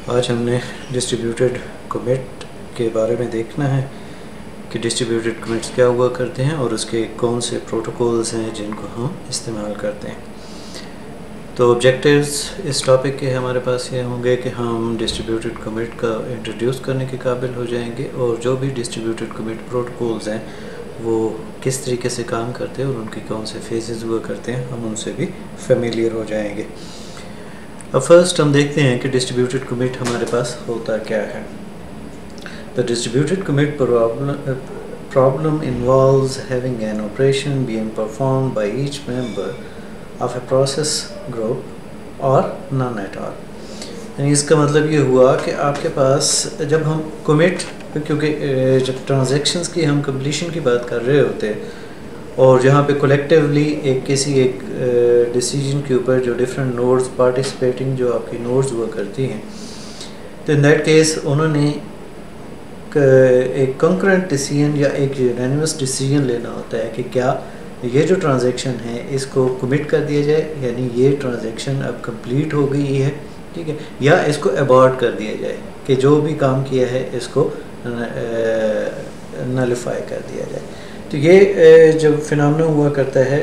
आज हमने distributed commit के बारे में देखना है कि डिस्ट्रीब्यूटेड कमिट्स क्या हुआ करते हैं और उसके कौन से प्रोटोकॉल्स हैं जिनको हम इस्तेमाल करते हैं। तो ऑब्जेक्टिव्स इस टॉपिक के हमारे पास ये होंगे कि हम डिस्ट्रीब्यूटेड कमिट का इंट्रोड्यूस करने के काबिल हो जाएंगे और जो भी डिस्ट्रीब्यूटेड कमिट प्रोटोकॉल्स हैं वो किस तरीके से काम करते हैं और उनके कौन से फेजेस हुआ करते हैं हम उनसे भी फेमिलियर हो जाएंगे। अब फर्स्ट हम देखते हैं कि डिस्ट्रीब्यूटेड कमिट हमारे पास होता क्या है। The distributed commit problem involves having an operation being performed by each member of a process group और नॉन एट ऑल। यानी इसका मतलब ये हुआ कि आपके पास जब हम कमिट, क्योंकि जब ट्रांजैक्शंस की हम कंप्लीशन की बात कर रहे होते हैं और जहाँ पे कलेक्टिवली किसी एक डिसीजन के ऊपर जो डिफरेंट नोड्स पार्टिसिपेटिंग जो आपकी नोड्स हुआ करती हैं, तो इन दैट केस उन्होंने एक कंकरेंट डिसीजन या एक यूनानिमस डिसीजन लेना होता है कि क्या ये जो ट्रांजैक्शन है इसको कमिट कर दिया जाए, यानी ये ट्रांजैक्शन अब कंप्लीट हो गई है, ठीक है, या इसको अबॉर्ट कर दिया जाए कि जो भी काम किया है इसको नलिफाई कर दिया जाए। तो ये जब फिनोमेना हुआ करता है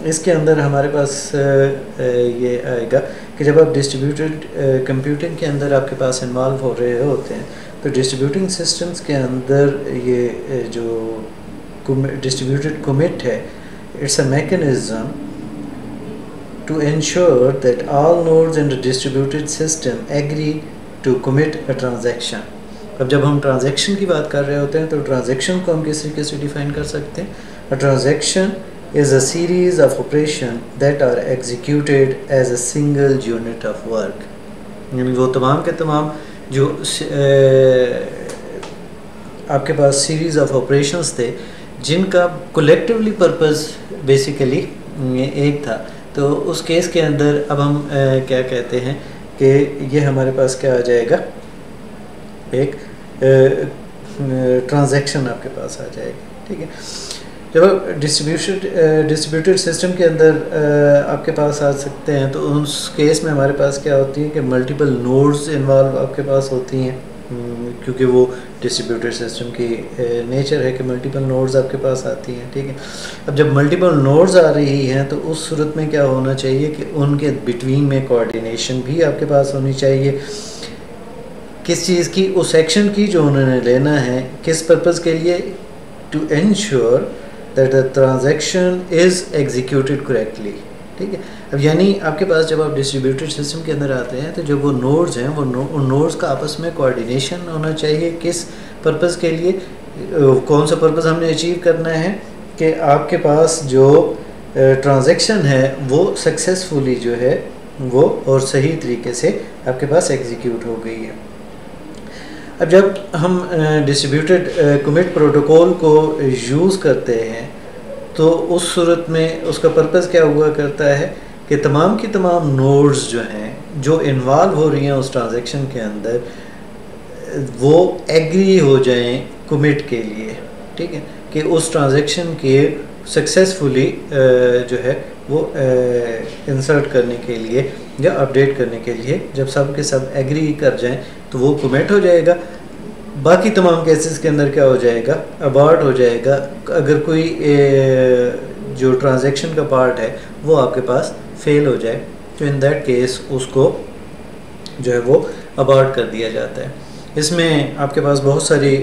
इसके अंदर हमारे पास ये आएगा कि जब आप डिस्ट्रीब्यूटेड कंप्यूटिंग के अंदर आपके पास इन्वॉल्व हो रहे होते हैं तो डिस्ट्रीब्यूटिंग सिस्टम्स के अंदर ये जो डिस्ट्रीब्यूटेड कमिट है, it's a mechanism to ensure that all nodes in the distributed system agree to commit a transaction. अब जब हम ट्रांजैक्शन की बात कर रहे होते हैं तो ट्रांजैक्शन को हम किस तरीके से डिफाइन कर सकते हैं। A transaction is a series of operation that are executed as a single unit of work. यानी वो तमाम के तमाम जो आपके पास सीरीज ऑफ ऑपरेशंस थे जिनका कलेक्टिवली पर्पस बेसिकली एक था, तो उस केस के अंदर अब हम क्या कहते हैं कि ये हमारे पास क्या आ जाएगा, एक ट्रांजैक्शन आपके पास आ जाएगी, ठीक है। जब आप डिस्ट्रीब्यूटेड सिस्टम के अंदर आपके पास आ सकते हैं तो उस केस में हमारे पास क्या होती है कि मल्टीपल नोड्स इन्वॉल्व आपके पास होती हैं, क्योंकि वो डिस्ट्रीब्यूटेड सिस्टम की नेचर है कि मल्टीपल नोड्स आपके पास आती हैं, ठीक है। अब जब मल्टीपल नोड्स आ रही हैं तो उस सूरत में क्या होना चाहिए कि उनके बिटवीन में कोऑर्डिनेशन भी आपके पास होनी चाहिए। किस चीज़ की, उस एक्शन की जो उन्होंने लेना है, किस पर्पज़ के लिए, to ensure that the transaction is executed correctly, ठीक है। अब यानी आपके पास जब आप डिस्ट्रीब्यूटेड सिस्टम के अंदर आते हैं तो जब वो नोड्स हैं वो उन नोड्स का आपस में कोऑर्डिनेशन होना चाहिए। किस पर्पज़ के लिए, कौन सा पर्पज़ हमने अचीव करना है कि आपके पास जो ट्रांजैक्शन है वो सक्सेसफुली जो है वो और सही तरीके से आपके पास एग्जीक्यूट हो गई है। अब जब हम डिस्ट्रीब्यूटेड कमिट प्रोटोकॉल को यूज़ करते हैं तो उस सूरत में उसका पर्पज़ क्या हुआ करता है कि तमाम की तमाम नोड्स जो हैं जो इन्वॉल्व हो रही हैं उस ट्रांजैक्शन के अंदर वो एग्री हो जाएं कमिट के लिए, ठीक है, कि उस ट्रांजैक्शन के सक्सेसफुली जो है वो इंसर्ट करने के लिए या अपडेट करने के लिए जब सब के सब एग्री कर जाएं तो वो कमिट हो जाएगा। बाकी तमाम केसेस के अंदर क्या हो जाएगा, अबॉर्ट हो जाएगा अगर कोई जो ट्रांजैक्शन का पार्ट है वो आपके पास फेल हो जाए, तो इन दैट केस उसको जो है वो अबॉर्ट कर दिया जाता है। इसमें आपके पास बहुत सारी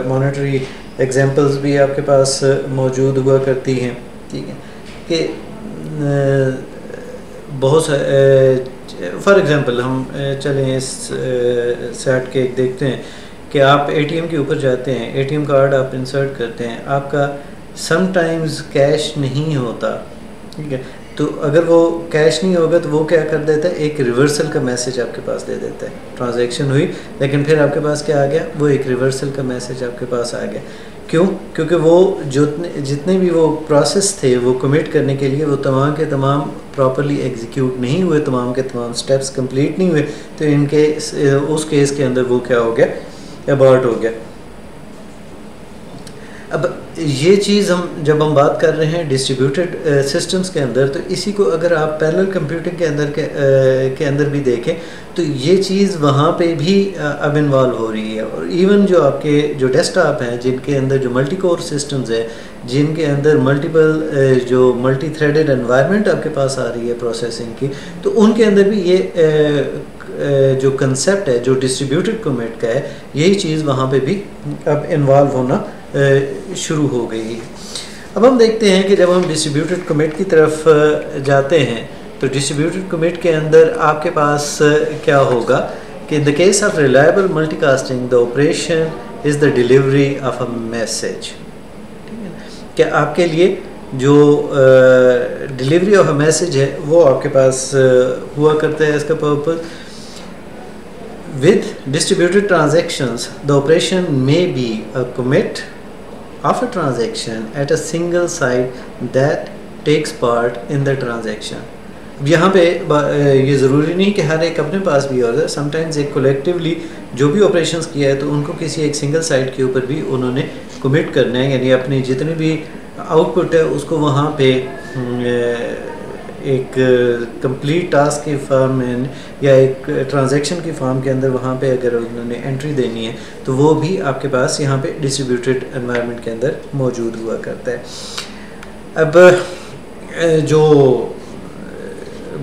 मॉनेटरी एग्जांपल्स भी आपके पास मौजूद हुआ करती हैं, ठीक है, कि बहुत फॉर एग्ज़ाम्पल हम चलें इस सेट के देखते हैं कि आप एटीएम के ऊपर जाते हैं, एटीएम कार्ड आप इंसर्ट करते हैं, आपका समटाइम्स कैश नहीं होता, ठीक है, तो अगर वो कैश नहीं होगा तो वो क्या कर देता है, एक रिवर्सल का मैसेज आपके पास दे देता है। ट्रांजैक्शन हुई लेकिन फिर आपके पास क्या आ गया, वो एक रिवर्सल का मैसेज आपके पास आ गया। क्यों? क्योंकि वो जितने भी वो प्रोसेस थे वो कमिट करने के लिए वो तमाम के तमाम प्रॉपरली एग्जीक्यूट नहीं हुए, तमाम के तमाम स्टेप्स कंप्लीट नहीं हुए, तो इनके उस केस के अंदर वो क्या हो गया, अबॉर्ट हो गया। अब ये चीज़ हम जब हम बात कर रहे हैं डिस्ट्रीब्यूटेड सिस्टम्स के अंदर, तो इसी को अगर आप पैरेलल कंप्यूटिंग के अंदर भी देखें तो ये चीज़ वहाँ पे भी अब इन्वॉल्व हो रही है। और इवन जो आपके जो डेस्कटॉप हैं जिनके अंदर जो मल्टी कोर सिस्टम्स हैं, जिनके अंदर मल्टीपल जो मल्टी थ्रेडेड एनवायरनमेंट आपके पास आ रही है प्रोसेसिंग की, तो उनके अंदर भी ये जो कंसेप्ट है जो डिस्ट्रीब्यूटेड कमिट का है, यही चीज़ वहाँ पे भी अब इन्वॉल्व होना शुरू हो गई। अब हम देखते हैं कि जब हम डिस्ट्रीब्यूटेड कमिट की तरफ जाते हैं तो डिस्ट्रीब्यूटेड कमिट के अंदर आपके पास क्या होगा कि in the case of reliable multicasting the operation is the delivery of a message. ठीक है, क्या आपके लिए जो डिलीवरी ऑफ अ मैसेज है वो आपके पास हुआ करता है। इसका purpose with distributed transactions the operation may be a commit of a transaction at a single site that takes part in the transaction। अब यहाँ पे ये ज़रूरी नहीं कि हर एक अपने पास भी होगा, समटाइम्स एक कोलेक्टिवली जो भी ऑपरेशंस किया है तो उनको किसी एक सिंगल साइट के ऊपर भी उन्होंने कमिट करना है, यानी अपनी जितनी भी आउटपुट है उसको वहाँ पे एक कंप्लीट टास्क की फॉर्म में या एक ट्रांजैक्शन की फॉर्म के अंदर वहाँ पे अगर उन्होंने एंट्री देनी है तो वो भी आपके पास यहाँ पे डिस्ट्रीब्यूटेड एनवायरनमेंट के अंदर मौजूद हुआ करता है। अब जो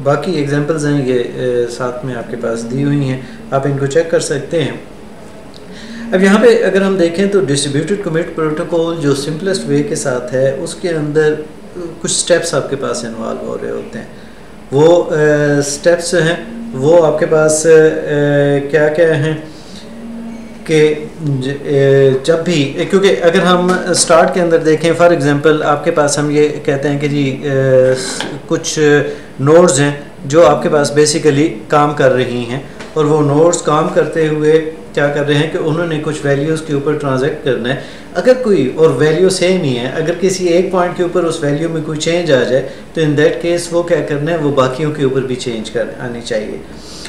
बाकी एग्जांपल्स हैं ये साथ में आपके पास दी हुई हैं, आप इनको चेक कर सकते हैं। अब यहाँ पे अगर हम देखें तो डिस्ट्रीब्यूटेड कमिट प्रोटोकॉल जो सिंपलेस्ट वे के साथ है उसके अंदर कुछ स्टेप्स आपके पास इन्वॉल्व हो रहे होते हैं। वो स्टेप्स हैं वो आपके पास क्या क्या हैं कि जब भी, क्योंकि अगर हम स्टार्ट के अंदर देखें फॉर एग्जांपल आपके पास हम ये कहते हैं कि जी कुछ नोड्स हैं जो आपके पास बेसिकली काम कर रही हैं और वो नोड्स काम करते हुए क्या कर रहे हैं कि उन्होंने कुछ वैल्यूज़ के ऊपर ट्रांजैक्ट करना है। अगर कोई और वैल्यू सेम ही है, अगर किसी एक पॉइंट के ऊपर उस वैल्यू में कोई चेंज आ जाए तो इन दैट केस वो क्या करना है, वो बाकियों के ऊपर भी चेंज कर आनी चाहिए।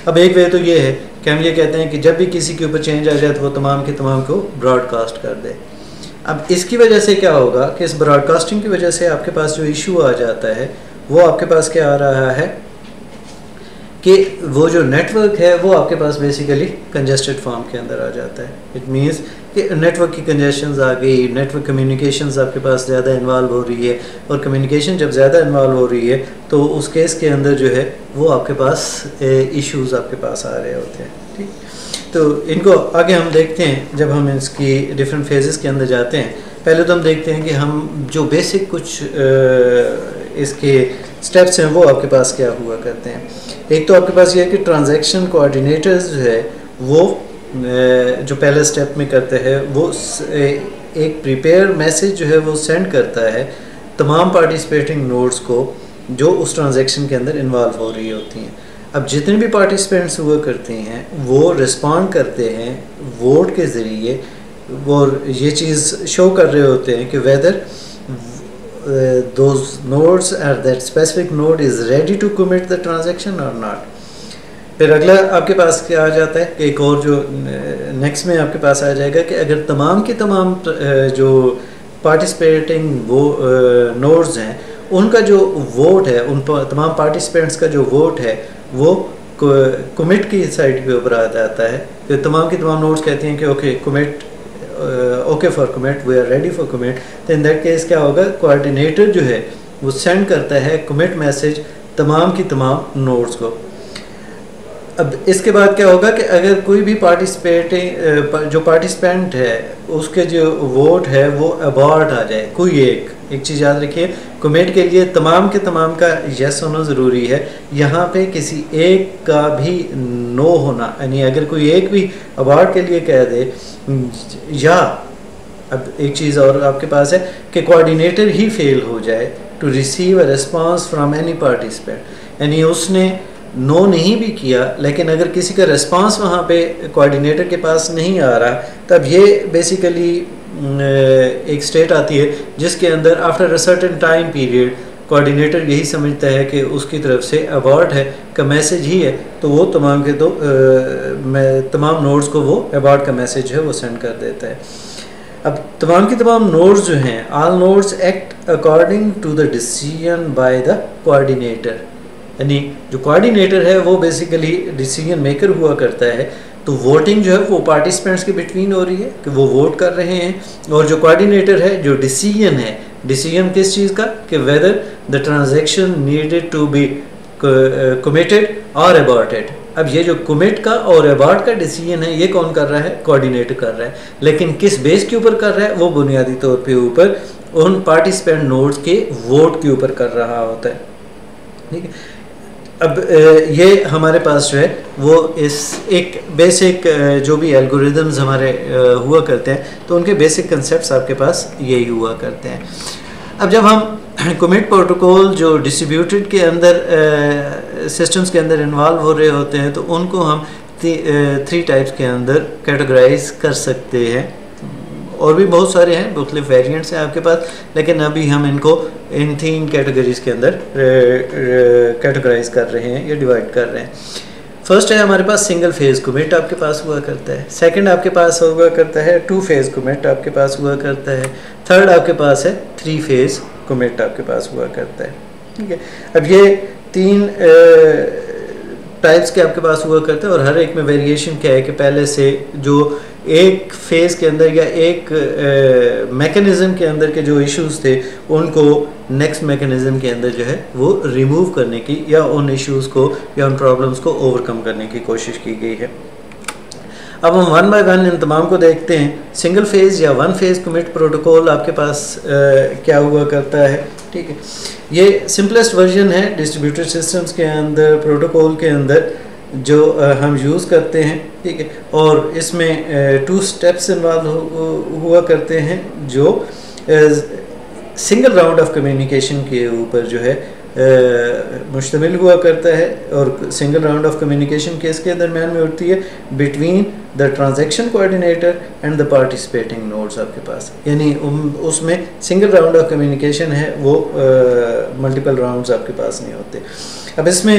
अब एक वे तो ये है कि हम ये कहते हैं कि जब भी किसी के ऊपर चेंज आ जाए तो वो तमाम के तमाम को ब्रॉडकास्ट कर दे। अब इसकी वजह से क्या होगा कि इस ब्रॉडकास्टिंग की वजह से आपके पास जो इशू आ जाता है वो आपके पास क्या आ रहा है कि वो जो नेटवर्क है वो आपके पास बेसिकली कंजेस्टेड फॉर्म के अंदर आ जाता है। इट मीन्स कि नेटवर्क की कंजेशंस आ गई, नेटवर्क कम्युनिकेशंस आपके पास ज़्यादा इन्वॉल्व हो रही है, और कम्युनिकेशन जब ज़्यादा इन्वॉल्व हो रही है तो उस केस के अंदर जो है वो आपके पास इश्यूज आपके पास आ रहे होते हैं। ठीक, तो इनको आगे हम देखते हैं जब हम इसकी डिफरेंट फेजेस के अंदर जाते हैं। पहले तो हम देखते हैं कि हम जो बेसिक कुछ इसके स्टेप्स हैं वो आपके पास क्या हुआ करते हैं। एक तो आपके पास ये है कि ट्रांजैक्शन कोऑर्डिनेटर्स जो है वो जो पहले स्टेप में करते हैं वो एक प्रिपेयर मैसेज जो है वो सेंड करता है तमाम पार्टिसिपेटिंग नोड्स को जो उस ट्रांजैक्शन के अंदर इन्वॉल्व हो रही होती हैं। अब जितने भी पार्टिसिपेंट्स हुआ करते हैं वो रिस्पॉन्ड करते हैं वोट के ज़रिए, वो ये चीज़ शो कर रहे होते हैं कि weather those nodes or that specific node is ready to commit the transaction or not। फिर अगला आपके पास क्या आ जाता है कि एक और जो नेक्स्ट में आपके पास आ जाएगा कि अगर तमाम के तमाम जो पार्टिसिपेटिंग वो नोड्स हैं उनका जो वोट है, उन तमाम पार्टिसिपेंट्स का जो वोट है वो कमिट की साइड के ऊपर आ जाता है। तो तमाम की तमाम नोड्स कहती हैं कि okay commit, okay for commit, we are ready for commit. तो इन दैट केस क्या होगा, कोऑर्डिनेटर जो है वो सेंड करता है कमिट मैसेज तमाम की तमाम नोड्स को। अब इसके बाद क्या होगा कि अगर कोई भी पार्टिसिपेटिंग जो पार्टिसिपेंट है उसके जो वोट है वो अबॉर्ट आ जाए, कोई एक चीज़ याद रखिए, कमिट के लिए तमाम के तमाम का यस होना ज़रूरी है। यहाँ पे किसी एक का भी नो होना, यानी अगर कोई एक भी अबॉर्ट के लिए कह दे या अब एक चीज़ और आपके पास है कि कोऑर्डिनेटर ही फेल हो जाए to receive a response from any participant, यानी उसने नो नहीं भी किया लेकिन अगर किसी का रिस्पांस वहाँ पे कोऑर्डिनेटर के पास नहीं आ रहा, तब ये बेसिकली एक स्टेट आती है जिसके अंदर after a certain time period coordinator यही समझता है कि उसकी तरफ से अबॉर्ट है का मैसेज ही है, तो वो तमाम के तमाम नोड्स को वो अबॉर्ट का मैसेज है वो सेंड कर देता है। अब तमाम की तमाम नोड्स जो हैं, all nodes act according to the decision by the coordinator, यानी जो कोऑर्डिनेटर है वो बेसिकली डिसीजन मेकर हुआ करता है। तो वोटिंग जो है वो पार्टिसिपेंट्स के बिटवीन हो रही है कि वो वोट कर रहे हैं, और जो कोऑर्डिनेटर है जो डिसीजन है, डिसीजन किस चीज़ का, कि whether the transaction needed to be committed or aborted. अब ये जो कमिट का और अबॉर्ट का डिसीजन है ये कौन कर रहा है, कोऑर्डिनेटर कर रहा है, लेकिन किस बेस के ऊपर कर रहा है, वो बुनियादी तौर पे ऊपर उन पार्टिसिपेंट नोड्स के वोट के ऊपर कर रहा होता है। ठीक है, अब ये हमारे पास जो है वो इस एक बेसिक जो भी एल्गोरिदम्स हमारे हुआ करते हैं तो उनके बेसिक कंसेप्ट्स आपके पास यही हुआ करते हैं। अब जब हम कमिट प्रोटोकॉल जो डिस्ट्रीब्यूटेड के अंदर सिस्टम्स के अंदर इन्वॉल्व हो रहे होते हैं तो उनको हम 3 टाइप्स के अंदर कैटेगराइज कर सकते हैं, और भी बहुत सारे हैं, मुख्तलिफ वेरिएंट्स हैं आपके पास, लेकिन अभी हम इनको इन 3 कैटेगरीज के अंदर कैटेगराइज कर रहे हैं या डिवाइड कर रहे हैं। फर्स्ट है हमारे पास सिंगल फेज़ कमिट आपके पास हुआ करता है, सेकंड आपके पास हुआ करता है 2 फेज़ कमिट आपके पास हुआ करता है, थर्ड आपके पास है 3 फेज़ कमिट आपके पास हुआ करता है। ठीक है, अब ये 3 टाइप्स के आपके पास हुआ करते हैं, और हर एक में वेरिएशन क्या है कि पहले से जो एक फेज़ के अंदर या एक मैकेनिज़्म के अंदर के जो इश्यूज़ थे उनको नेक्स्ट मैकेनिज़्म के अंदर जो है वो रिमूव करने की या उन इश्यूज़ को या उन प्रॉब्लम्स को ओवरकम करने की कोशिश की गई है। अब हम 1 बाय 1 इन तमाम को देखते हैं। सिंगल फेज़ या 1 फेज़ कमिट प्रोटोकॉल आपके पास क्या हुआ करता है। ठीक है, ये सिंपलेस्ट वर्जन है डिस्ट्रीब्यूटेड सिस्टम्स के अंदर, प्रोटोकॉल के अंदर जो हम यूज़ करते हैं। ठीक है, और इसमें 2 स्टेप्स इन्वॉल्व हुआ करते हैं जो सिंगल राउंड ऑफ कम्युनिकेशन के ऊपर जो है मुश्तमिल हुआ करता है, और सिंगल राउंड ऑफ कम्युनिकेशन किसके दरमियान में होती है, between the transaction coordinator and the participating nodes आपके पास, यानी उसमें सिंगल राउंड ऑफ कम्युनिकेशन है, वो मल्टीपल राउंड्स आपके पास नहीं होते। अब इसमें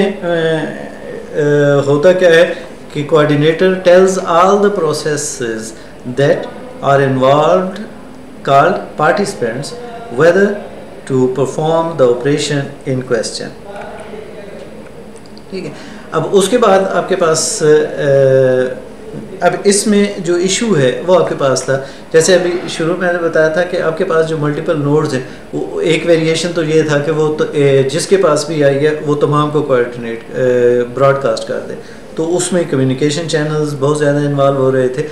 होता क्या है कि coordinator tells all the processes that are involved called participants whether to perform the operation in question. ठीक है, अब उसके बाद आपके पास अब इसमें जो इशू है वो आपके पास था, जैसे अभी शुरू में मैंने बताया था कि आपके पास जो मल्टीपल नोड्स हैं, वो एक वेरिएशन तो ये था कि वो तो जिसके पास भी आई है वो तमाम को कोऑर्डिनेट ब्रॉडकास्ट कर दे, तो उसमें कम्युनिकेशन चैनल्स बहुत ज़्यादा इन्वॉल्व हो रहे थे।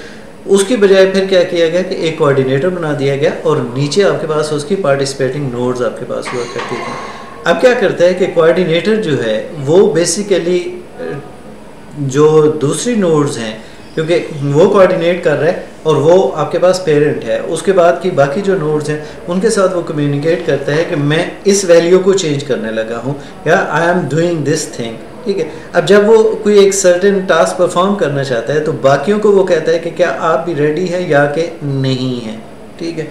उसकी बजाय फिर क्या किया गया कि एक कोऑर्डिनेटर बना दिया गया, और नीचे आपके पास उसकी पार्टिसिपेटिंग नोड्स आपके पास हुआ करती थी। अब क्या करता है कि कोऑर्डिनेटर जो है वो बेसिकली जो दूसरी नोड्स हैं, क्योंकि वो कोऑर्डिनेट कर रहा है और वो आपके पास पेरेंट है, उसके बाद की बाकी जो नोड्स हैं उनके साथ वो कम्युनिकेट करता है कि मैं इस वैल्यू को चेंज करने लगा हूँ या I am doing this thing. ठीक है, अब जब वो कोई एक सर्टेन टास्क परफॉर्म करना चाहता है तो बाकियों को वो कहता है कि क्या आप भी रेडी है या कि नहीं है। ठीक है,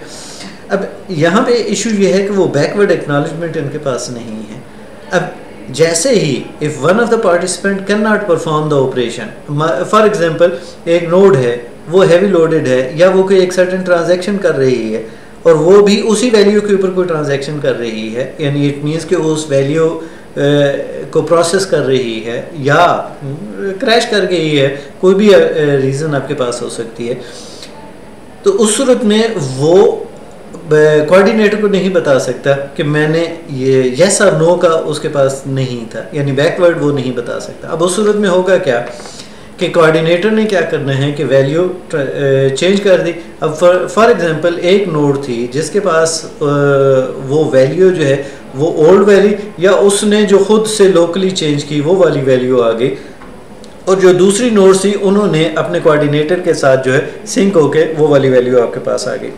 अब यहाँ पे इशू ये है कि वो बैकवर्ड एक्नॉलेजमेंट इनके पास नहीं है। अब जैसे ही if one of the participant can not perform the operation, for example एक नोड है वो हैवी लोडेड है या वो कोई एक सर्टेन ट्रांजैक्शन कर रही है और वो भी उसी वैल्यू के ऊपर कोई ट्रांजैक्शन कर रही है, यानी इट मीन्स कि उस वैल्यू को प्रोसेस कर रही है या क्रैश कर गई है, कोई भी रीज़न आपके पास हो सकती है, तो उस सूरत में वो कोऑर्डिनेटर को नहीं बता सकता कि मैंने ये यस और नो का उसके पास नहीं था, यानी बैकवर्ड वो नहीं बता सकता। अब उस सूरत में होगा क्या कि कोऑर्डिनेटर ने क्या करना है कि वैल्यू चेंज कर दी। अब फॉर एग्जांपल एक नोड थी जिसके पास वो वैल्यू जो है वो ओल्ड वैल्यू या उसने जो खुद से लोकली चेंज की वो वाली वैल्यू आ गई, और जो दूसरी नोड थी उन्होंने अपने कोऑर्डिनेटर के साथ जो है सिंक होके वो वाली वैल्यू आपके पास आ गई।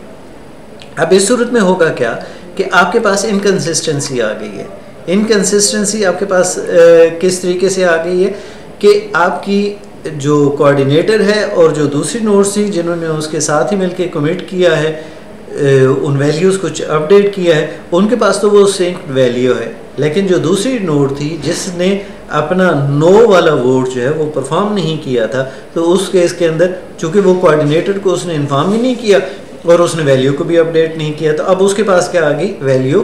अब इस सूरत में होगा क्या कि आपके पास इनकन्सिस्टेंसी आ गई है। इनकन्सिस्टेंसी आपके पास किस तरीके से आ गई है कि आपकी जो कोऑर्डिनेटर है और जो दूसरी नोड्स थी जिन्होंने उसके साथ ही मिलके कमिट किया है, उन वैल्यूज़ को अपडेट किया है, उनके पास तो वो सिंक्ड वैल्यू है, लेकिन जो दूसरी नोड थी जिसने अपना नो वाला वोट जो है वो परफॉर्म नहीं किया था, तो उस केस के अंदर चूँकि वो कोऑर्डिनेटर को उसने इन्फॉर्म ही नहीं किया, और उसने वैल्यू को भी अपडेट नहीं किया, तो अब उसके पास क्या आ गई, वैल्यू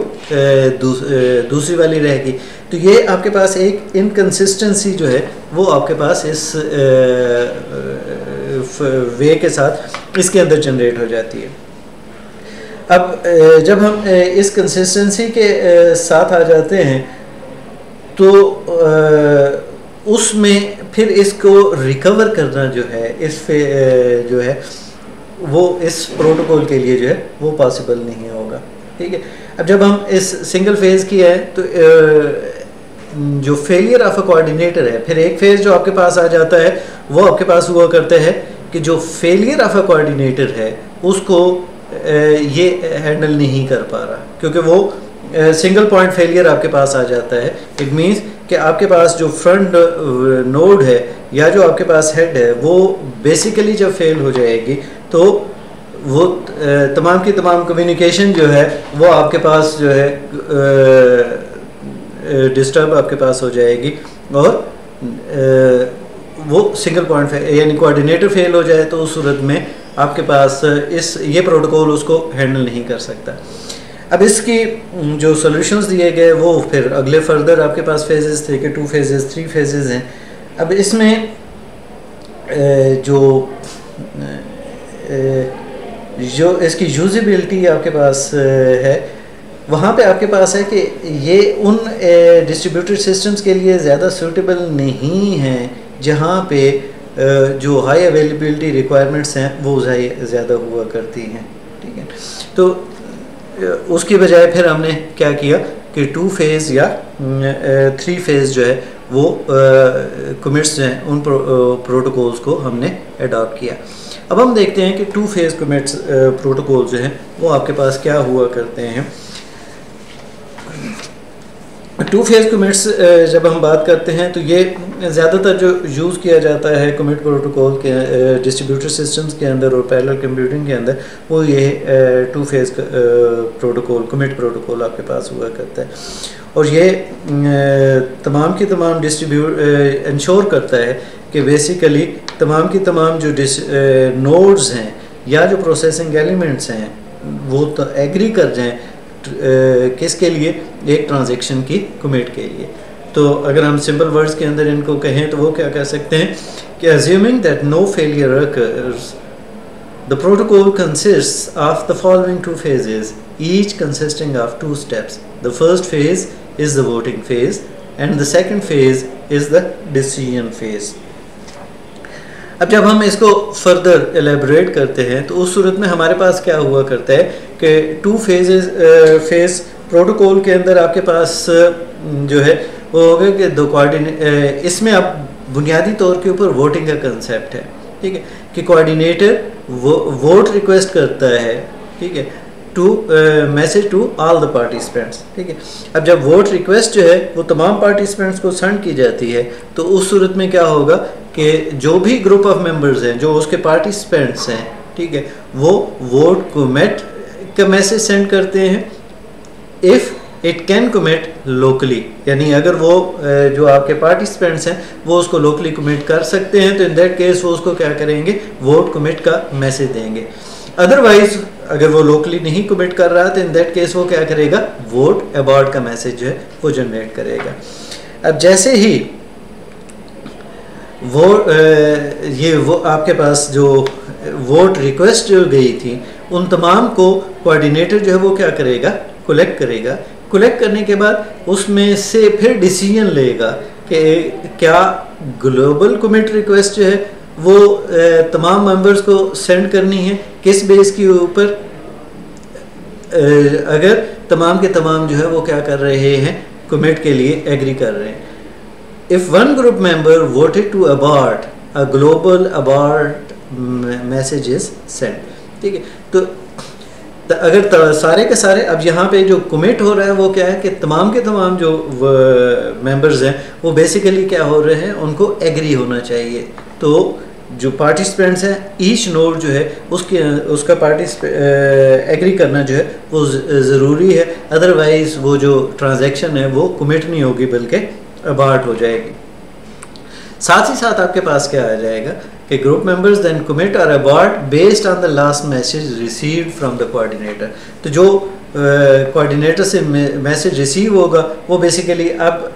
दूसरी वाली रहेगी। तो ये आपके पास एक इनकन्सिस्टेंसी जो है वो आपके पास इस वे के साथ इसके अंदर जनरेट हो जाती है। अब जब हम इस कंसिस्टेंसी के साथ आ जाते हैं तो उसमें फिर इसको रिकवर करना जो है जो है वो इस प्रोटोकॉल के लिए जो है वो पॉसिबल नहीं होगा, ठीक है। अब जब हम इस सिंगल फेज़ की है तो जो फेलियर ऑफ अ कोऑर्डिनेटर है, फिर एक फेज़ जो आपके पास आ जाता है वो आपके पास हुआ करता है कि जो फेलियर ऑफ अ कोऑर्डिनेटर है उसको ये हैंडल नहीं कर पा रहा, क्योंकि वो सिंगल पॉइंट फेलियर आपके पास आ जाता है। इट मीन्स कि आपके पास जो फ्रंट नोड है या जो आपके पास हेड है वो बेसिकली जब फेल हो जाएगी तो वो तमाम की तमाम कम्युनिकेशन जो है वो आपके पास जो है डिस्टर्ब आपके पास हो जाएगी, और वो सिंगल पॉइंट यानी कोऑर्डिनेटर फेल हो जाए तो उस सूरत में आपके पास ये प्रोटोकॉल उसको हैंडल नहीं कर सकता। अब इसकी जो सॉल्यूशंस दिए गए वो फिर अगले फर्दर आपके पास फेजेस थे कि 2 फेजेस 3 फेजेस हैं। अब इसमें जो इसकी यूजेबिलिटी आपके पास है वहाँ पे आपके पास है कि ये उन डिस्ट्रीब्यूटेड सिस्टम्स के लिए ज़्यादा सूटेबल नहीं है जहाँ पे जो हाई अवेलेबिलिटी रिक्वायरमेंट्स हैं वो ज़्यादा हुआ करती हैं, ठीक है। तो उसकी बजाय फिर हमने क्या किया कि 2 फेज़ या 3 फेज़ जो है वो कमिट्स जो हैं उन प्रोटोकॉल्स को हमने अडॉप्ट किया। अब हम देखते हैं कि 2 फेज़ कमिट्स प्रोटोकॉल जो हैं वो आपके पास क्या हुआ करते हैं। 2 फेज़ कमिट्स जब हम बात करते हैं तो ये ज़्यादातर जो यूज़ किया जाता है कमिट प्रोटोकॉल के डिस्ट्रीब्यूटेड सिस्टम्स के अंदर और पैरेलल कंप्यूटिंग के अंदर, वो ये 2 फेज़ प्रोटोकॉल कमिट प्रोटोकॉल आपके पास हुआ करता है। और ये तमाम की तमाम इंश्योर करता है कि बेसिकली तमाम की तमाम जो नोड्स हैं या जो प्रोसेसिंग एलिमेंट्स हैं वो तो एग्री कर जाएँ किसके लिए, एक ट्रांजैक्शन की कमिट के लिए। तो अगर हम सिंपल वर्ड्स के अंदर इनको कहें तो वो क्या कह सकते हैं कि assuming that no failure occurs, the protocol consists of the following 2 phases, each consisting of 2 steps. The first phase is the voting phase and the second phase is the decision phase. अब जब हम इसको further elaborate करते हैं तो उस सूरत में हमारे पास क्या हुआ करता है कि 2 फेज़ प्रोटोकॉल के अंदर आपके पास जो है वो होगा कि 2 कोऑर्डिनेट, इसमें अब बुनियादी तौर के ऊपर वोटिंग का कंसेप्ट है, ठीक है, कि कोऑर्डिनेटर वोट रिक्वेस्ट करता है, ठीक है, to message to all the participants, ठीक है। अब जब वोट रिक्वेस्ट जो है वो तमाम पार्टिसिपेंट्स को सेंड की जाती है तो उस सूरत में क्या होगा कि जो भी ग्रुप ऑफ मेंबर्स हैं जो उसके पार्टिसिपेंट्स हैं, ठीक है, वो वोट कमिट का मैसेज सेंड करते हैं if it can commit locally, यानी अगर वो जो आपके पार्टिसिपेंट्स हैं वो उसको लोकली कमिट कर सकते हैं तो इन दैट केस वो उसको क्या करेंगे, वोट कमिट का मैसेज देंगे। अदरवाइज अगर वो लोकली नहीं कमिट कर रहा तो इन दैट केस वो क्या करेगा, वोट अबॉर्ट का मैसेज जो है वो जनरेट करेगा। अब जैसे ही वो आपके पास जो वोट रिक्वेस्ट जो गई थी उन तमाम को कोऑर्डिनेटर जो है वो क्या करेगा, कलेक्ट करेगा। कलेक्ट करने के बाद उसमें से फिर डिसीजन लेगा कि क्या ग्लोबल कमिट रिक्वेस्ट जो है वो तमाम मेंबर्स को सेंड करनी है, किस बेस के ऊपर, अगर तमाम के तमाम जो है वो क्या कर रहे हैं, कमिट के लिए एग्री कर रहे हैं। If one group member voted to abort a global abort message is send, ठीक है। तो अगर सारे के सारे, अब यहाँ पे जो कमिट हो रहा है वो क्या है कि तमाम के तमाम जो मेंबर्स हैं वो बेसिकली क्या हो रहे हैं, उनको एग्री होना चाहिए। तो जो पार्टिसिपेंट्स हैं ईच नोड जो है उसका एग्री करना जो है वो ज़रूरी है, अदरवाइज़ वो जो ट्रांजैक्शन है वो कमिट नहीं होगी बल्कि अबॉर्ट हो जाएगी। साथ ही साथ आपके पास क्या आ जाएगा कि ग्रुप मेंबर्स देन कमिट और abort based on the last message received from the coordinator. तो जो कोऑर्डिनेटर से मैसेज रिसीव होगा वो बेसिकली अब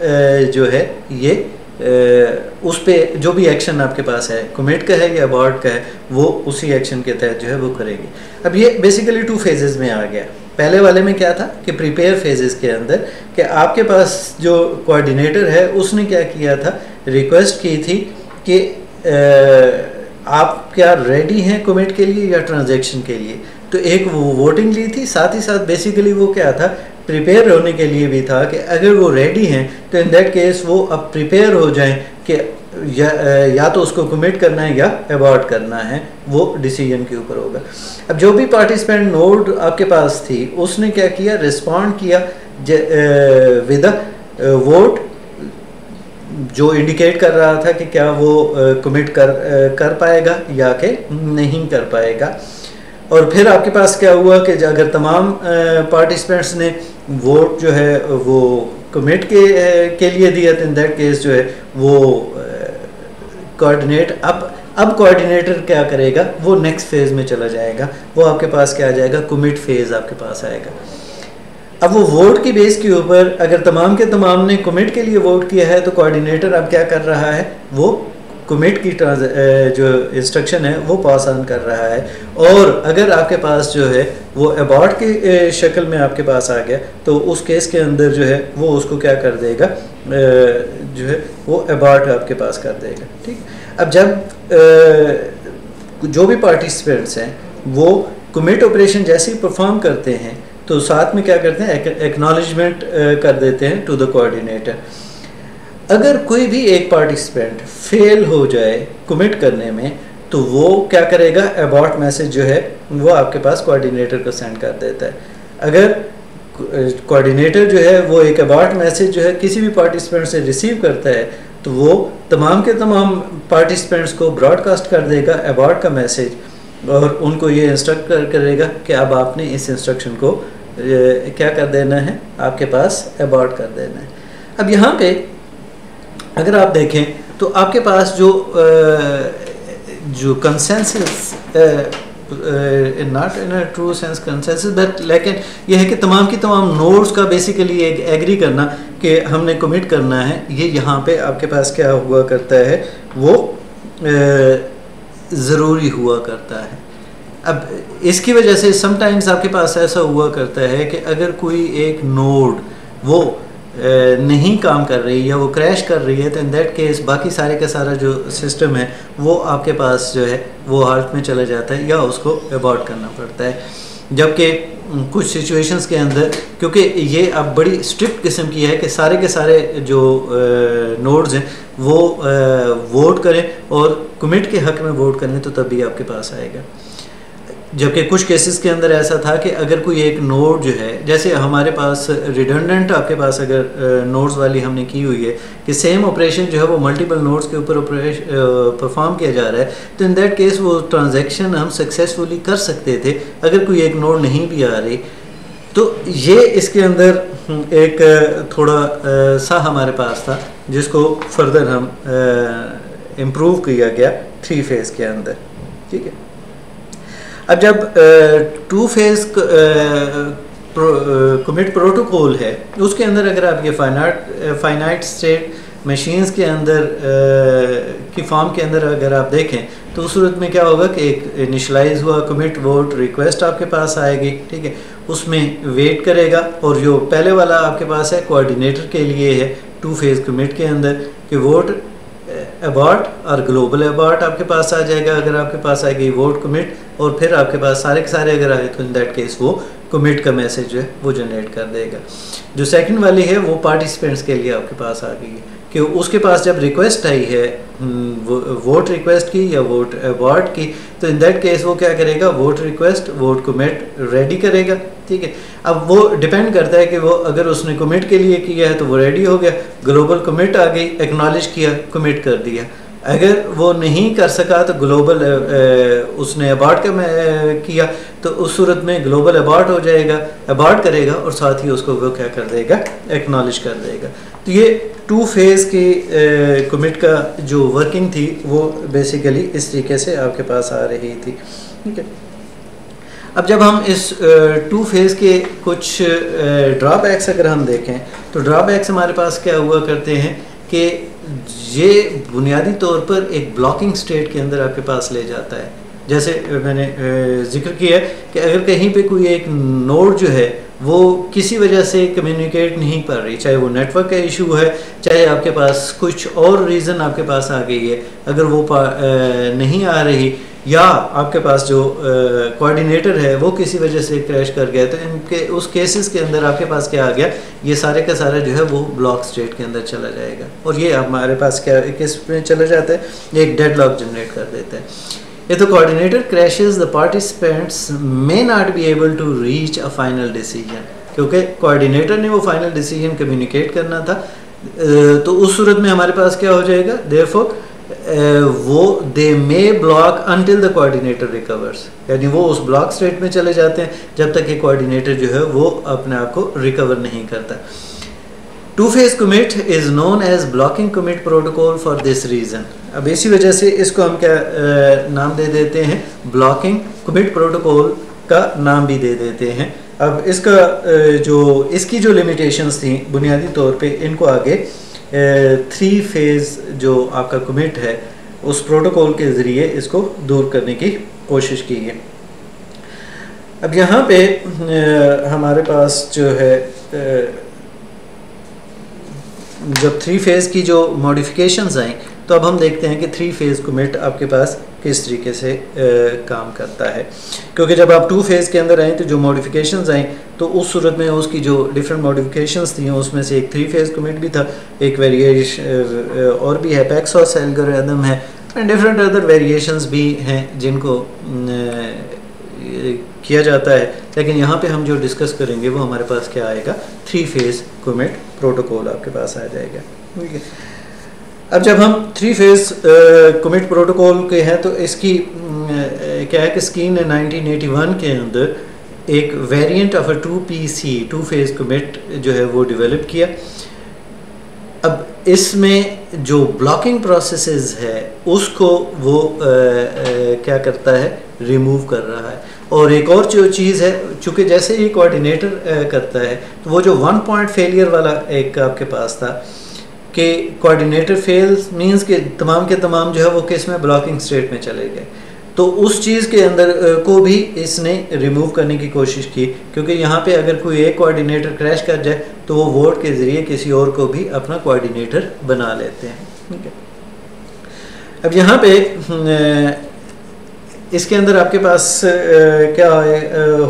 जो है ये उस पे जो भी एक्शन आपके पास है, कमिट का है या अबॉर्ट का है, वो उसी एक्शन के तहत जो है वो करेंगे। अब ये बेसिकली 2 फेजेस में आ गया। पहले वाले में क्या था कि प्रिपेयर फेजेस के अंदर कि आपके पास जो कोऑर्डिनेटर है उसने क्या किया था, रिक्वेस्ट की थी कि आप क्या रेडी हैं कमिट के लिए या ट्रांजैक्शन के लिए। तो एक वो वोटिंग ली थी, साथ ही साथ बेसिकली वो क्या था, प्रिपेयर होने के लिए भी था कि अगर वो रेडी हैं तो इन दैट केस वो अब प्रिपेयर हो जाएं कि या तो उसको कमिट करना है या अबॉर्ट करना है, वो डिसीजन के ऊपर होगा। अब जो भी पार्टिसिपेंट नोड आपके पास थी उसने क्या किया, रिस्पॉन्ड किया विद अ वोट जो इंडिकेट कर रहा था कि क्या वो कमिट कर पाएगा या कि नहीं कर पाएगा। और फिर आपके पास क्या हुआ कि अगर तमाम पार्टिसिपेंट्स ने वोट जो है वो कमिट के लिए दिया तो इन दैट केस जो है वो कोऑर्डिनेट अब कोऑर्डिनेटर क्या करेगा, वो नेक्स्ट फेज में चला जाएगा, वो आपके पास क्या आ जाएगा, कमिट फेज आपके पास आएगा। अब वो वोट की बेस के ऊपर अगर तमाम के तमाम ने कमिट के लिए वोट किया है तो कोऑर्डिनेटर अब क्या कर रहा है, वो कमिट की जो इंस्ट्रक्शन है वो पास ऑन कर रहा है। और अगर आपके पास जो है वो अबॉर्ट की शक्ल में आपके पास आ गया तो उस केस के अंदर जो है वो उसको क्या कर देगा, जो है वो अबॉर्ट आपके पास कर देगा। ठीक, अब जब जो भी पार्टिसिपेंट्स हैं वो कमिट ऑपरेशन जैसे ही परफॉर्म करते हैं तो साथ में क्या करते हैं, एक्नॉलेजमेंट कर देते हैं टू द कोऑर्डिनेटर। अगर कोई भी एक पार्टिसिपेंट फेल हो जाए कमिट करने में तो वो क्या करेगा, अबॉर्ट मैसेज जो है वो आपके पास कोऑर्डिनेटर को सेंड कर देता है। अगर कोऑर्डिनेटर जो है वो एक अबॉर्ट मैसेज जो है किसी भी पार्टिसिपेंट से रिसीव करता है तो वो तमाम के तमाम पार्टिसिपेंट्स को ब्रॉडकास्ट कर देगा अबॉर्ट का मैसेज, और उनको ये इंस्ट्रक्ट करेगा कि अब आपने इस इंस्ट्रक्शन को क्या कर देना है, आपके पास अबॉर्ट कर देना है। अब यहाँ पे अगर आप देखें तो आपके पास जो consensus, not in a true sense consensus but लेकिन यह है कि तमाम की तमाम नोड्स का बेसिकली एक एग्री करना कि हमने कमिट करना है, ये यहाँ पे आपके पास क्या हुआ करता है, वो ज़रूरी हुआ करता है। अब इसकी वजह से समटाइम्स आपके पास ऐसा हुआ करता है कि अगर कोई एक नोड वो नहीं काम कर रही है, वो क्रैश कर रही है, तो इन दैट केस बाकी सारे का सारा जो सिस्टम है वो आपके पास जो है वो हाल्ट में चला जाता है या उसको अबॉर्ट करना पड़ता है। जबकि कुछ सिचुएशंस के अंदर, क्योंकि ये अब बड़ी स्ट्रिक्ट किस्म की है कि सारे के सारे जो नोड्स हैं वो वोट करें और कमिट के हक में वोट करें तो तभी आपके पास आएगा। जबकि कुछ केसेस के अंदर ऐसा था कि अगर कोई एक नोड जो है, जैसे हमारे पास रिडंडेंट आपके पास अगर नोड्स वाली हमने की हुई है कि सेम ऑपरेशन जो है वो मल्टीपल नोड्स के ऊपर परफॉर्म किया जा रहा है, तो इन दैट केस वो ट्रांजैक्शन हम सक्सेसफुली कर सकते थे अगर कोई एक नोड नहीं भी आ रही। तो ये इसके अंदर एक थोड़ा सा हमारे पास था जिसको फर्दर हम इम्प्रूव किया गया 3 फेज़ के अंदर। ठीक है, अब जब 2 फेज़ कमिट प्रोटोकॉल है उसके अंदर अगर आप ये फाइनाइट स्टेट मशीन्स के अंदर की फॉर्म के अंदर अगर आप देखें तो उस सूरत में क्या होगा कि एक इनिशलाइज हुआ कमिट वोट रिक्वेस्ट आपके पास आएगी। ठीक है, उसमें वेट करेगा और जो पहले वाला आपके पास है कोऑर्डिनेटर के लिए है 2 फेज़ कमिट के अंदर कि वोट अबॉर्ट और ग्लोबल अबॉर्ट आपके पास आ जाएगा। अगर आपके पास आएगी वोट कमिट और फिर आपके पास सारे के सारे अगर आए तो इन दैट केस वो कमिट का मैसेज जो है वो जनरेट कर देगा। जो सेकंड वाली है वो पार्टिसिपेंट्स के लिए आपके पास आ गई है कि उसके पास जब रिक्वेस्ट आई है वोट रिक्वेस्ट की या वोट अबॉर्ट की, तो इन दैट केस वो क्या करेगा, vote request vote commit ready करेगा। ठीक है, अब वो डिपेंड करता है कि वो अगर उसने कमिट के लिए किया है तो वो रेडी हो गया, ग्लोबल कमिट आ गई, एक्नॉलेज किया, कमिट कर दिया। अगर वो नहीं कर सका तो ग्लोबल उसने अबॉर्ट का किया तो उस सूरत में ग्लोबल अबॉर्ट हो जाएगा, अबॉर्ट करेगा और साथ ही उसको वो क्या कर देगा, एक्नॉलेज कर देगा। तो ये 2 फेज़ की कमिट का जो वर्किंग थी वो बेसिकली इस तरीके से आपके पास आ रही थी, ठीक है। अब जब हम इस 2 फेज़ के कुछ ड्रॉबैक्स अगर हम देखें तो ड्रॉबैक्स हमारे पास क्या हुआ करते हैं कि ये बुनियादी तौर पर एक ब्लॉकिंग स्टेट के अंदर आपके पास ले जाता है। जैसे मैंने जिक्र किया कि अगर कहीं पे कोई एक नोड जो है वो किसी वजह से कम्युनिकेट नहीं कर रही, चाहे वो नेटवर्क का इशू है, चाहे आपके पास कुछ और रीज़न आपके पास आ गई है, अगर वो नहीं आ रही या आपके पास जो कोऑर्डिनेटर है वो किसी वजह से क्रैश कर गया, तो इनके उस केसेस के अंदर आपके पास क्या आ गया, ये सारे का सारा जो है वो ब्लॉक स्टेट के अंदर चला जाएगा और ये हमारे पास क्या किस में चला जाता है, ये एक डेडलॉक जनरेट कर देता है। If the coordinator crashes, the participants may not be able to reach a final decision, क्योंकि कोऑर्डिनेटर ने वो फाइनल डिसीजन कम्युनिकेट करना था, तो उस सूरत में हमारे पास क्या हो जाएगा, therefore वो they may block until the coordinator recovers, यानी वो उस ब्लॉक स्टेट में चले जाते हैं जब तक कि कोऑर्डिनेटर जो है वो अपने आप को रिकवर नहीं करता। 2-phase commit is known as blocking commit protocol for this reason। अब इसी वजह से इसको हम क्या नाम दे देते हैं, ब्लॉकिंग कमिट प्रोटोकॉल का नाम भी दे देते हैं। अब इसका इसकी जो लिमिटेशंस थी बुनियादी तौर पे इनको आगे 3 फेज़ जो आपका कमिट है उस प्रोटोकॉल के ज़रिए इसको दूर करने की कोशिश की है। अब यहाँ पे हमारे पास जो है जब 3 फेज़ की जो मॉडिफिकेशंस आई तो अब हम देखते हैं कि 3 फेज़ कमिट आपके पास किस तरीके से काम करता है, क्योंकि जब आप 2 फेज़ के अंदर आए तो जो मॉडिफिकेशंस आई तो उस सूरत में उसकी जो डिफरेंट मॉडिफिकेशंस थी उसमें से एक 3 फेज़ कमिट भी था, एक वेरिएशन और भी है, पैक्सॉस एल्गोरिथम है एंड डिफरेंट अदर वेरिएशंस भी हैं जिनको किया जाता है। लेकिन यहाँ पे हम जो डिस्कस करेंगे वो हमारे पास क्या आएगा, 3 फेज़ कमिट प्रोटोकॉल आपके पास आ जाएगा, ठीक है। अब जब हम 3 फेज़ कमिट प्रोटोकॉल के हैं तो इसकी क्या है कि स्कीन ने 1981 के अंदर एक variant of 2PC 2 phase commit जो है वो डेवलप किया। अब इसमें जो ब्लॉकिंग प्रोसेसेस है उसको वो क्या करता है, रिमूव कर रहा है। और एक और जो चीज़ है, चूँकि जैसे ही कोऑर्डिनेटर करता है तो वो जो 1 पॉइंट फेलियर वाला एक आपके पास था कि कोऑर्डिनेटर फेल्स मींस के तमाम जो है वो किस में, ब्लॉकिंग स्टेट में चले गए, तो उस चीज़ के अंदर को भी इसने रिमूव करने की कोशिश की, क्योंकि यहाँ पे अगर कोई एक कोऑर्डिनेटर क्रैश कर जाए तो वो वोट के ज़रिए किसी और को भी अपना कोऑर्डिनेटर बना लेते हैं, ठीक है। अब यहाँ पे इसके अंदर आपके पास क्या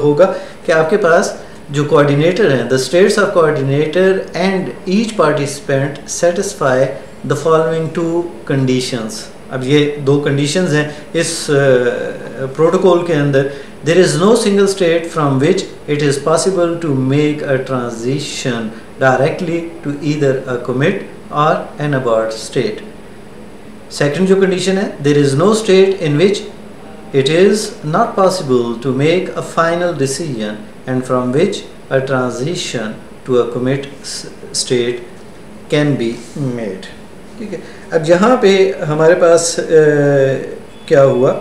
होगा कि आपके पास जो कोऑर्डिनेटर हैं, the states of coordinator and each participant satisfy the following 2 conditions. अब ये 2 कंडीशंस हैं इस प्रोटोकॉल के अंदर। There is no single state from which it is possible to make a transition directly to either a commit or an abort state. Second जो condition है, there is no state in which it is not possible to make a final decision and from which a transition to a commit state can be made, ठीक है। अब यहाँ पे हमारे पास क्या हुआ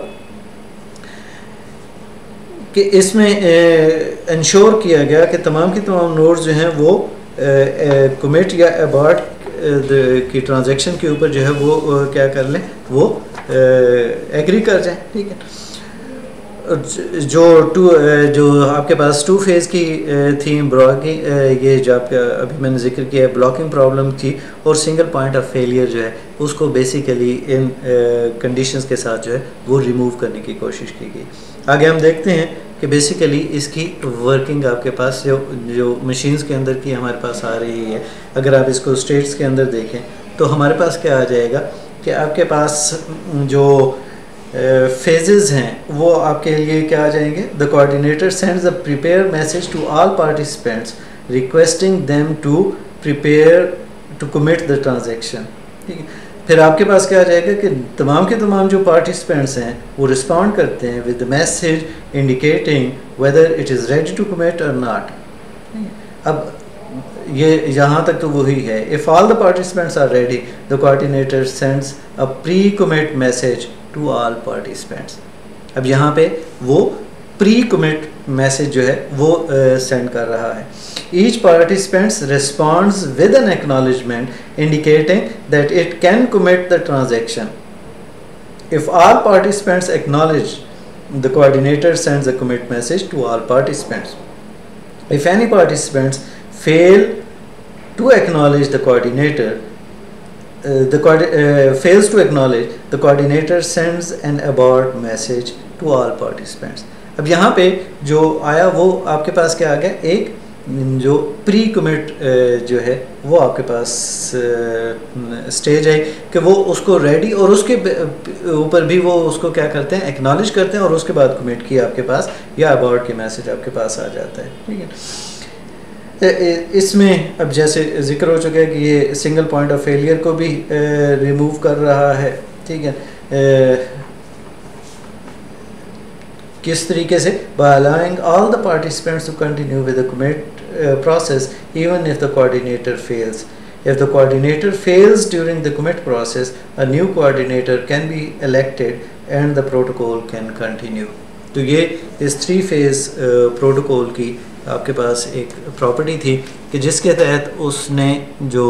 कि इसमें इंश्योर किया गया कि तमाम की तमाम नोड्स जो हैं वो कमिट या अबॉर्ट की ट्रांजैक्शन के ऊपर जो है वो क्या कर लें, वो एग्री कर जाए, ठीक है। जो आपके पास 2 फेज़ की थी ब्लॉकिंग, ये जो आपका अभी मैंने जिक्र किया है, ब्लॉकिंग प्रॉब्लम थी और सिंगल पॉइंट ऑफ फेलियर जो है उसको बेसिकली इन कंडीशंस के साथ जो है वो रिमूव करने की कोशिश की गई। आगे हम देखते हैं कि बेसिकली इसकी वर्किंग आपके पास जो मशीन्स के अंदर की हमारे पास आ रही है, अगर आप इसको स्टेट्स के अंदर देखें तो हमारे पास क्या आ जाएगा कि आपके पास जो फेजेस हैं वो आपके लिए क्या आ जाएंगे, the coordinator sends a prepare message to all participants requesting them to prepare to commit the transaction, ठीक है। फिर आपके पास क्या आ जाएगा कि तमाम के तमाम जो पार्टिसिपेंट्स हैं वो रिस्पॉन्ड करते हैं with the message indicating whether it is ready to commit or not. अब ये यहाँ तक तो वही है। If all the participants are ready the coordinator sends a pre commit message to all participants. अब यहाँ पे वो प्री कमिट मैसेज जो है वो सेंड कर रहा है। Each participants responds with an acknowledgement indicating that it can commit the transaction. If all participants acknowledge the coordinator sends a commit message to all participants. If any participants fail to acknowledge the coordinator, fails to acknowledge, the coordinator sends an abort message to all participants. अब यहाँ पे जो आया वो आपके पास क्या आ गया, एक जो प्री कमिट जो है वो आपके पास स्टेज है कि वो उसको रेडी और उसके ऊपर भी वो उसको क्या करते हैं, एक्नॉलेज करते हैं और उसके बाद कमिट किया आपके पास या अबाउट की मैसेज आपके पास आ जाता है। ठीक है, इसमें अब जैसे जिक्र हो चुका है कि ये सिंगल पॉइंट ऑफ फेलियर को भी रिमूव कर रहा है। ठीक है, किस तरीके से, by allowing all the participants to continue with the commit process even if the coordinator fails. If the coordinator fails during the commit process, a new coordinator can be elected and the protocol can continue. तो ये इस 3 phase protocol की आपके पास एक property थी कि जिसके तहत उसने जो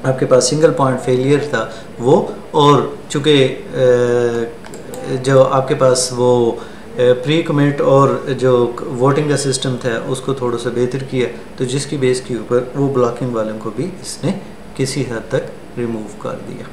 आपके पास सिंगल पॉइंट फेलियर था वो, और चूँकि जो आपके पास वो प्री कमिट और जो वोटिंग का सिस्टम था उसको थोड़ा सा बेहतर किया, तो जिसकी बेस के ऊपर वो ब्लॉकिंग वालों को भी इसने किसी हद तक रिमूव कर दिया।